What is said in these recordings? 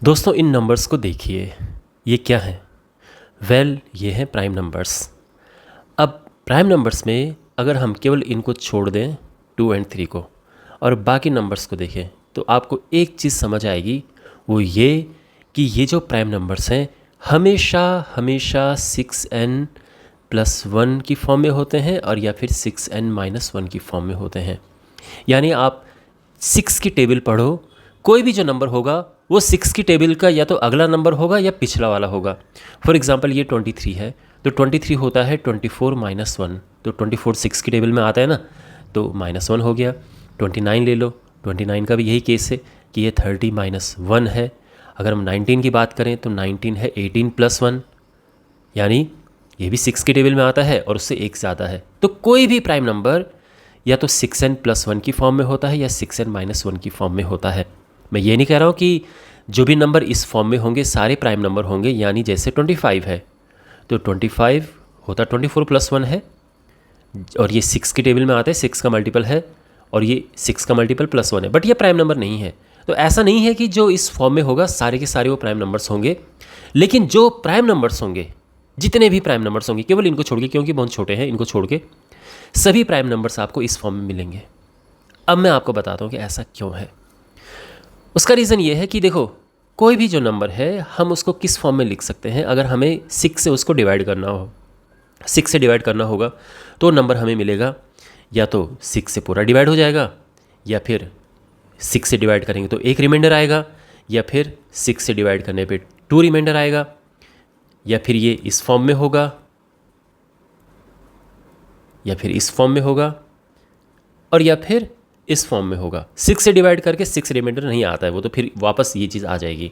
दोस्तों इन नंबर्स को देखिए, ये क्या है? ये हैं प्राइम नंबर्स। अब प्राइम नंबर्स में अगर हम केवल इनको छोड़ दें 2 और 3 को और बाकी नंबर्स को देखें तो आपको एक चीज़ समझ आएगी, वो ये कि ये जो प्राइम नंबर्स हैं हमेशा हमेशा 6n+1 की फॉर्म में होते हैं और या फिर 6n-1 की फॉर्म में होते हैं। यानी आप 6 की टेबल पढ़ो, कोई भी जो नंबर होगा वो 6 की टेबल का या तो अगला नंबर होगा या पिछला वाला होगा। फॉर एग्जांपल ये 23 है तो 23 होता है 24-1, तो 24 6 की टेबल में आता है ना, तो -1 हो गया। 29 ले लो, 29 का भी यही केस है कि ये 30-1 है। अगर हम 19 की बात करें तो 19 है 18+1, यानी ये भी 6 की टेबल में आता है और उससे एक ज़्यादा है। तो कोई भी प्राइम नंबर या तो 6n+1 की फॉर्म में होता है या 6n-1 की फॉर्म में होता है। मैं ये नहीं कह रहा हूँ कि जो भी नंबर इस फॉर्म में होंगे सारे प्राइम नंबर होंगे, यानी जैसे 25 है तो 25 होता 24+1 है और ये 6 की टेबल में आता है, 6 का मल्टीपल है और ये 6 का मल्टीपल +1 है, बट ये प्राइम नंबर नहीं है। तो ऐसा नहीं है कि जो इस फॉर्म में होगा सारे के सारे वो प्राइम नंबर्स होंगे, लेकिन जो प्राइम नंबर्स होंगे, जितने भी प्राइम नंबर्स होंगे, केवल इनको छोड़ के, क्योंकि बहुत छोटे हैं, इनको छोड़ के सभी प्राइम नंबर्स आपको इस फॉर्म में मिलेंगे। अब मैं आपको बताता हूँ कि ऐसा क्यों है। उसका रीज़न ये है कि देखो, कोई भी जो नंबर है हम उसको किस फॉर्म में लिख सकते हैं। अगर हमें 6 से उसको डिवाइड करना हो, 6 से डिवाइड करना होगा तो नंबर हमें मिलेगा या तो 6 से पूरा डिवाइड हो जाएगा, या फिर 6 से डिवाइड करेंगे तो एक रिमाइंडर आएगा, या फिर 6 से डिवाइड करने पे 2 रिमाइंडर आएगा, या फिर ये इस फॉर्म में होगा, या फिर इस फॉर्म में होगा, और या फिर इस फॉर्म में होगा। 6 से डिवाइड करके 6 रिमाइंडर नहीं आता है, वो तो फिर वापस ये चीज़ आ जाएगी।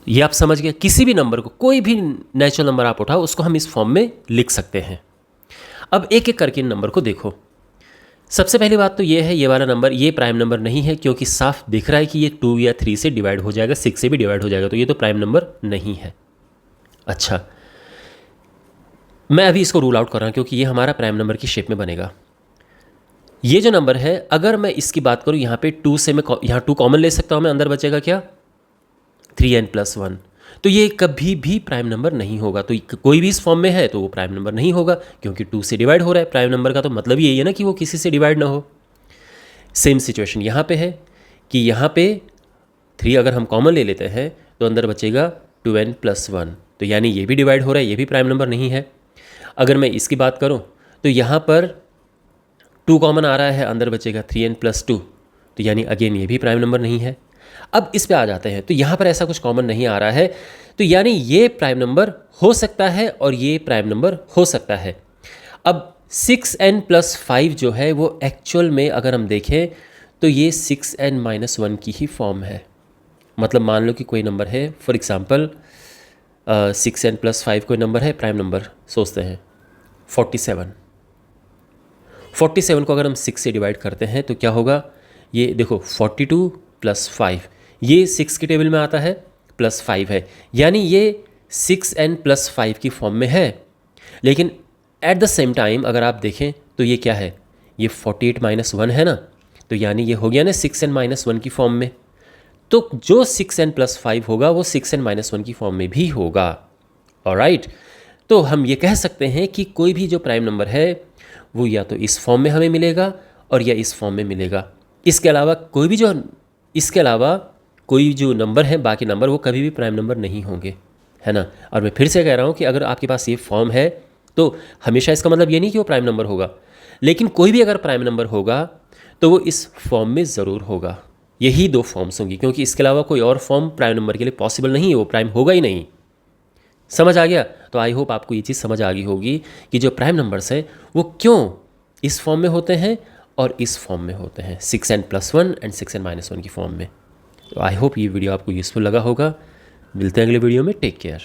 ये आप समझ गए। किसी भी नंबर को, कोई भी नेचुरल नंबर आप उठाओ, उसको हम इस फॉर्म में लिख सकते हैं। अब एक एक करके इन नंबर को देखो। सबसे पहली बात तो ये है, ये वाला नंबर ये प्राइम नंबर नहीं है, क्योंकि साफ दिख रहा है कि ये 2 या 3 से डिवाइड हो जाएगा, 6 से भी डिवाइड हो जाएगा, तो ये तो प्राइम नंबर नहीं है। अच्छा, मैं अभी इसको रूल आउट कर रहा हूँ क्योंकि ये हमारा प्राइम नंबर की शेप में बनेगा। ये जो नंबर है, अगर मैं इसकी बात करूँ यहाँ पे 2 से, मैं यहाँ 2 कॉमन ले सकता हूँ, मैं अंदर बचेगा क्या 3n+1, तो ये कभी भी प्राइम नंबर नहीं होगा। तो कोई भी इस फॉर्म में है तो वो प्राइम नंबर नहीं होगा, क्योंकि 2 से डिवाइड हो रहा है। प्राइम नंबर का तो मतलब यही है ना कि वो किसी से डिवाइड ना हो। सेम सिचुएशन यहाँ पे है कि यहाँ पे 3 अगर हम कॉमन ले लेते हैं तो अंदर बचेगा 2n+1, तो यानी ये भी डिवाइड हो रहा है, ये भी प्राइम नंबर नहीं है। अगर मैं इसकी बात करूँ तो यहाँ पर 2 कॉमन आ रहा है, अंदर बचेगा 3n+2, तो यानी अगेन ये भी प्राइम नंबर नहीं है। अब इस पे आ जाते हैं तो यहाँ पर ऐसा कुछ कॉमन नहीं आ रहा है, तो यानी ये प्राइम नंबर हो सकता है और ये प्राइम नंबर हो सकता है। अब 6n+5 जो है वो एक्चुअल में अगर हम देखें तो ये 6n-1 की ही फॉर्म है। मतलब मान लो कि कोई नंबर है, फॉर एग्जांपल 6n+5 कोई नंबर है, प्राइम नंबर सोचते हैं 47। 47 को अगर हम 6 से डिवाइड करते हैं तो क्या होगा, ये देखो 42 + 5, ये 6 की टेबल में आता है, +5 है, यानी ये 6n+5 की फॉर्म में है। लेकिन एट द सेम टाइम अगर आप देखें तो ये क्या है, ये 48-1 है ना, तो यानी ये हो गया ना 6n-1 की फॉर्म में। तो जो 6n+5 होगा वो 6n-1 की फॉर्म में भी होगा। ऑलराइट, तो हम ये कह सकते हैं कि कोई भी जो प्राइम नंबर है वो या तो इस फॉर्म में हमें मिलेगा और या इस फॉर्म में मिलेगा। इसके अलावा कोई जो नंबर है, बाकी नंबर वो कभी भी प्राइम नंबर नहीं होंगे, है ना। और मैं फिर से कह रहा हूँ कि अगर आपके पास ये फॉर्म है तो हमेशा इसका मतलब ये नहीं कि वो प्राइम नंबर होगा, लेकिन कोई भी अगर प्राइम नंबर होगा तो वो इस फॉर्म में ज़रूर होगा। यही 2 फॉर्म्स होंगी, क्योंकि इसके अलावा कोई और फॉर्म प्राइम नंबर के लिए पॉसिबल नहीं है, वो प्राइम होगा ही नहीं। समझ आ गया? तो आई होप आपको ये चीज़ समझ आ गई होगी कि जो प्राइम नंबर्स हैं वो क्यों इस फॉर्म में होते हैं और इस फॉर्म में होते हैं, 6n+1 एंड 6n-1 की फॉर्म में। तो आई होप ये वीडियो आपको यूज़फुल लगा होगा। मिलते हैं अगले वीडियो में। Take care.